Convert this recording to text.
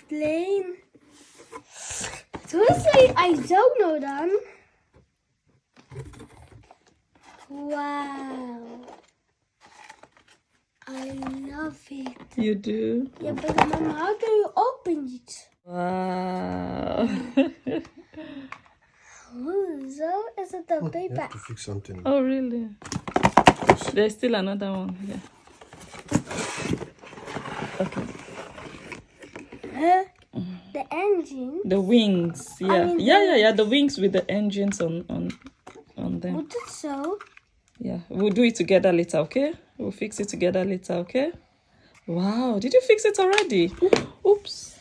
plane. Honestly, I don't know them. Wow. I love it. You do? Yeah, but Mama, how do you open it? Wow. So is it the You paper? have to fix something. Oh, really? There's still another one here. Okay. The engine. The wings. Yeah. mean Yeah. The wings with the engines on them. What is so? Yeah. We'll do it together later, okay? We'll fix it together later, okay? Wow. Did you fix it already? Oops.